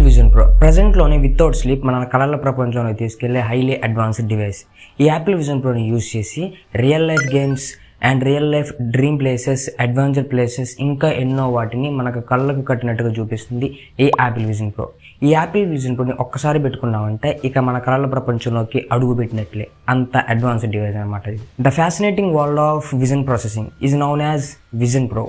Vision pro ప్రజెంట్లోనే without sleep మన కళల ప్రపంచంలో తీసుకెళ్లే హైలీ అడ్వాన్స్డ్ డివైస్. ఈ యాపిల్ విజన్ ప్రోని యూజ్ చేసి real life games and real life dream places, adventure places, ఇంకా ఎన్నో వాటిని మనకు కళ్ళకు కట్టినట్టుగా చూపిస్తుంది ఈ యాపిల్ విజన్ ప్రో. ఈ యాపిల్ విజన్ ప్రోని ఒక్కసారి పెట్టుకున్నామంటే ఇక మన కళల ప్రపంచంలోకి అడుగు పెట్టినట్లే, అంత అడ్వాన్స్డ్ డివైస్ అనమాట ఇది. The fascinating world of vision processing is noun as vision pro.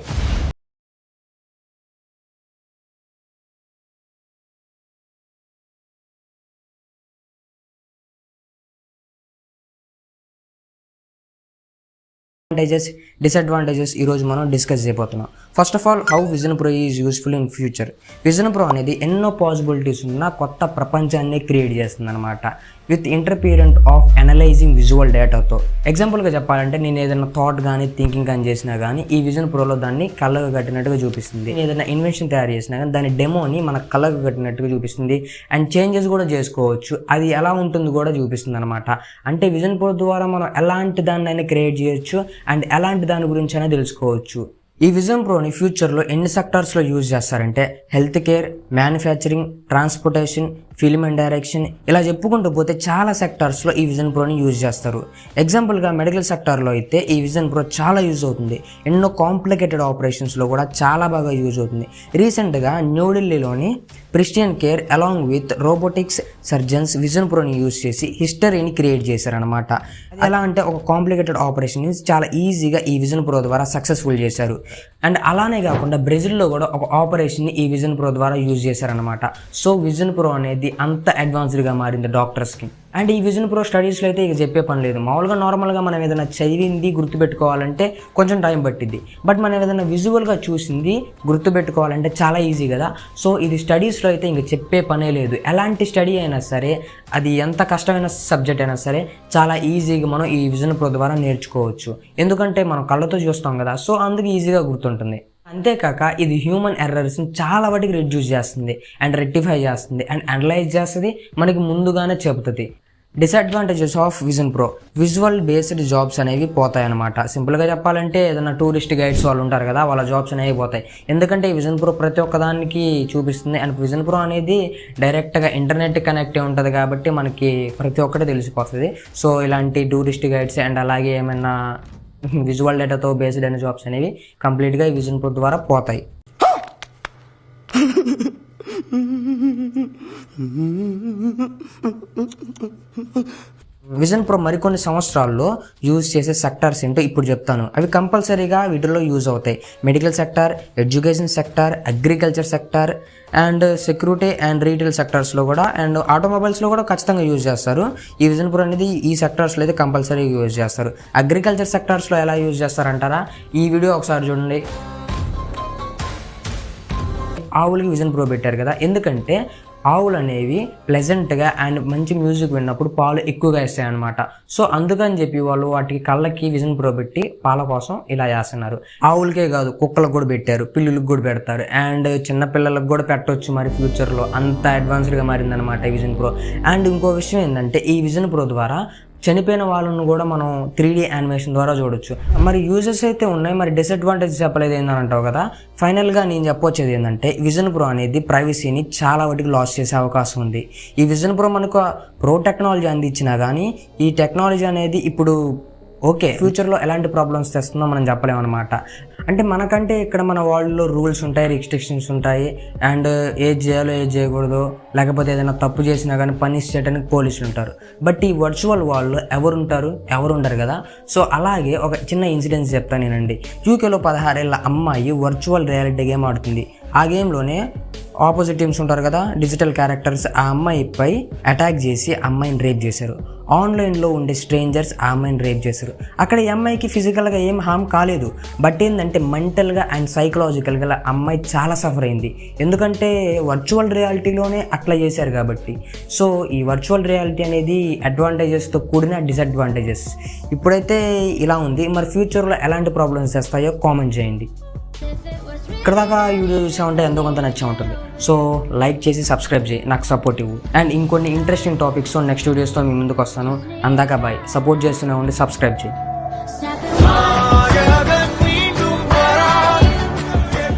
Disadvantages ఈరోజు మనం డిస్కస్ చేయబోతున్నాం. First of all, how vision pro is useful in future. Vision pro అనేది ఎన్నో పాసిబిలిటీస్ ఉన్న కొత్త ప్రపంచాన్ని క్రియేట్ చేస్తుంది అనమాట, విత్ ఇంటర్పీరెంట్ ఆఫ్ అనలైజింగ్ విజువల్ డేటాతో. ఎగ్జాంపుల్గా చెప్పాలంటే, నేను ఏదైనా థాట్ కానీ థింకింగ్ కానీ చేసినా కానీ ఈ విజన్ ప్రోలో దాన్ని కళ్ళకు కట్టినట్టుగా చూపిస్తుంది. నేను ఏదైనా ఇన్వెన్షన్ తయారు చేసినా కానీ దాని డెమోని మన కళ్ళకు కట్టినట్టుగా చూపిస్తుంది. అండ్ చేంజెస్ కూడా చేసుకోవచ్చు, అది ఎలా ఉంటుంది కూడా చూపిస్తుంది అనమాట. అంటే విజన్ ప్రో ద్వారా మనం ఎలాంటి దాన్ని అయినా క్రియేట్ చేయొచ్చు అండ్ ఎలాంటి దాని గురించి అయినా తెలుసుకోవచ్చు. ఈ విజన్ ప్రోని ఫ్యూచర్లో ఎన్ని సెక్టార్స్లో యూజ్ చేస్తారంటే, health care, manufacturing, transportation, film and direction, ఇలా చెప్పుకుంటూ పోతే చాలా సెక్టార్స్లో ఈ విజన్ ప్రోని యూజ్ చేస్తారు. ఎగ్జాంపుల్గా మెడికల్ సెక్టార్లో అయితే ఈ విజన్ ప్రో చాలా యూజ్ అవుతుంది. ఎన్నో కాంప్లికేటెడ్ ఆపరేషన్స్లో కూడా చాలా బాగా యూజ్ అవుతుంది. రీసెంట్గా న్యూఢిల్లీలోని Pristyn care along with robotics surgeons vision ప్రోని యూజ్ చేసి హిస్టరీని క్రియేట్ చేశారనమాట. ఎలా అంటే, ఒక కాంప్లికేటెడ్ ఆపరేషన్ చాలా ఈజీగా ఈ విజన్ ప్రో ద్వారా సక్సెస్ఫుల్ చేశారు. అండ్ అలానే కాకుండా బ్రెజిల్లో కూడా ఒక ఆపరేషన్ని ఈ విజన్ ప్రో ద్వారా యూజ్ చేశారనమాట. సో విజన్ ప్రో అనేది అంత అడ్వాన్స్డ్గా మారింది డాక్టర్స్కి. అండ్ ఈ విజన్ ప్రో స్టడీస్లో అయితే ఇక చెప్పే పని లేదు. మామూలుగా నార్మల్గా మనం ఏదైనా చదివింది గుర్తుపెట్టుకోవాలంటే కొంచెం టైం పట్టిద్ది, బట్ మనం ఏదైనా విజువల్గా చూసింది గుర్తుపెట్టుకోవాలంటే చాలా ఈజీ కదా. సో ఇది స్టడీస్లో అయితే ఇంక చెప్పే పనే లేదు. ఎలాంటి స్టడీ అయినా సరే, అది ఎంత కష్టమైన సబ్జెక్ట్ అయినా సరే, చాలా ఈజీగా మనం ఈ విజన్ ప్రో ద్వారా నేర్చుకోవచ్చు. ఎందుకంటే మనం కళ్ళతో చూస్తాం కదా, సో అందుకు ఈజీగా గుర్తుంటుంది. అంతేకాక ఇది హ్యూమన్ ఎర్రర్స్ని చాలా వాటికి రెడ్యూస్ చేస్తుంది అండ్ రెక్టిఫై చేస్తుంది అండ్ అనలైజ్ చేస్తుంది, మనకి ముందుగానే చెబుతుంది. Disadvantages of vision pro: visual based jobs అనేవి పోతాయి అనమాట. సింపుల్గా చెప్పాలంటే, ఏదైనా టూరిస్ట్ గైడ్స్ వాళ్ళు ఉంటారు కదా, వాళ్ళ జాబ్స్ అనేవి పోతాయి. ఎందుకంటే ఈ విజన్ ప్రో ప్రతి ఒక్కదానికి చూపిస్తుంది. అండ్ విజన్ ప్రో అనేది డైరెక్ట్గా ఇంటర్నెట్ కనెక్ట్ ఉంటుంది కాబట్టి మనకి ప్రతి ఒక్కటి తెలిసిపోతుంది. సో ఇలాంటి టూరిస్ట్ గైడ్స్ అండ్ అలాగే ఏమైనా విజువల్ డేటాతో బేస్డ్ అయిన జాబ్స్ అనేవి కంప్లీట్గా ఈ విజన్ ప్రో ద్వారా పోతాయి. విజన్ ప్రో మరికొన్ని సంవత్సరాల్లో యూజ్ చేసే సెక్టార్స్ ఏంటో ఇప్పుడు చెప్తాను. అవి కంపల్సరీగా వీటిలో యూజ్ అవుతాయి. Medical sector, education sector, agriculture sector and security and retail సెక్టార్స్లో కూడా, అండ్ ఆటోమొబైల్స్లో కూడా ఖచ్చితంగా యూజ్ చేస్తారు. ఈ విజన్ ప్రో అనేది ఈ సెక్టార్స్లో అయితే కంపల్సరీగా యూజ్ చేస్తారు. అగ్రికల్చర్ సెక్టార్స్లో ఎలా యూజ్ చేస్తారంటారా? ఈ వీడియో ఒకసారి చూడండి. ఆవులకి విజన్ ప్రో పెట్టారు కదా, ఎందుకంటే ఆవులు అనేవి ప్లెజెంట్గా అండ్ మంచి మ్యూజిక్ విన్నప్పుడు పాలు ఎక్కువగా ఇస్తాయి అనమాట. సో అందుకని చెప్పి వాళ్ళు వాటికి కళ్ళకి విజన్ ప్రో పెట్టి పాల కోసం ఇలా చేస్తున్నారు. ఆవులకే కాదు, కుక్కలకు కూడా పెట్టారు, పిల్లులకు కూడా పెడతారు, అండ్ చిన్నపిల్లలకు కూడా పెట్టవచ్చు మరి ఫ్యూచర్లో. అంత అడ్వాన్స్డ్గా మారిందనమాట ఈ విజన్ ప్రో. అండ్ ఇంకో విషయం ఏంటంటే, ఈ విజన్ ప్రో ద్వారా చనిపోయిన వాళ్ళను కూడా మనం 3D యానిమేషన్ ద్వారా చూడొచ్చు. మరి యూజెస్ అయితే ఉన్నాయి, మరి డిసడ్వాంటేజ్ చెప్పలేదు ఏందని అంటావు కదా. ఫైనల్గా నేను చెప్పొచ్చేది ఏంటంటే, విజన్ ప్రో అనేది ప్రైవసీని చాలా వాటికి లాస్ చేసే అవకాశం ఉంది. ఈ విజన్ ప్రో మనకు ప్రో టెక్నాలజీ అందించినా కానీ ఈ టెక్నాలజీ అనేది ఇప్పుడు ఓకే, ఫ్యూచర్లో ఎలాంటి ప్రాబ్లమ్స్ తెస్తుందో మనం చెప్పలేమన్నమాట. అంటే మనకంటే ఇక్కడ మన వరల్డ్లో రూల్స్ ఉంటాయి, రిస్ట్రిక్షన్స్ ఉంటాయి, అండ్ ఏది చేయాలో ఏది చేయకూడదు, లేకపోతే ఏదైనా తప్పు చేసినా కానీ పనిష్ చేయడానికి పోలీసులు ఉంటారు. బట్ ఈ వర్చువల్ వరల్డ్లో ఎవరు ఉండరు కదా. సో అలాగే ఒక చిన్న ఇన్సిడెంట్స్ చెప్తాను నేనండి. యూకేలో 16 ఏళ్ళ అమ్మాయి వర్చువల్ రియాలిటీ గేమ్ ఆడుతుంది. ఆ గేమ్లోనే ఆపోజిట్ టీమ్స్ ఉంటారు కదా, డిజిటల్ క్యారెక్టర్స్, ఆ అమ్మాయిపై అటాక్ చేసి అమ్మాయిని రేప్ చేశారు. ఆన్లైన్లో ఉండే స్ట్రేంజర్స్ ఆ అమ్మాయిని రేప్ చేశారు. అక్కడ ఈ అమ్మాయికి ఫిజికల్గా ఏం హామ్ కాలేదు, బట్ ఏంటంటే మెంటల్గా అండ్ సైకలాజికల్గా అమ్మాయి చాలా సఫర్ అయింది. ఎందుకంటే వర్చువల్ రియాలిటీలోనే అట్లా చేశారు కాబట్టి. సో ఈ వర్చువల్ రియాలిటీ అనేది అడ్వాంటేజెస్తో కూడిన డిసడ్వాంటేజెస్. ఇప్పుడైతే ఇలా ఉంది, మరి ఫ్యూచర్లో ఎలాంటి ప్రాబ్లమ్స్ వస్తాయో కామెంట్ చేయండి. ఇక్కడ దాకా ఈ వీడియో చూసామంటే ఎంతో కొంత నచ్చే ఉంటుంది. సో లైక్ చేసి సబ్స్క్రైబ్ చేయి, నాకు సపోర్ట్ ఇవ్వు. అండ్ ఇంకొన్ని ఇంట్రెస్టింగ్ టాపిక్స్తో నెక్స్ట్ వీడియోస్తో మీ ముందుకు వస్తాను. అందాక బాయ్. సపోర్ట్ చేస్తూనే ఉండి సబ్స్క్రైబ్ చేయి.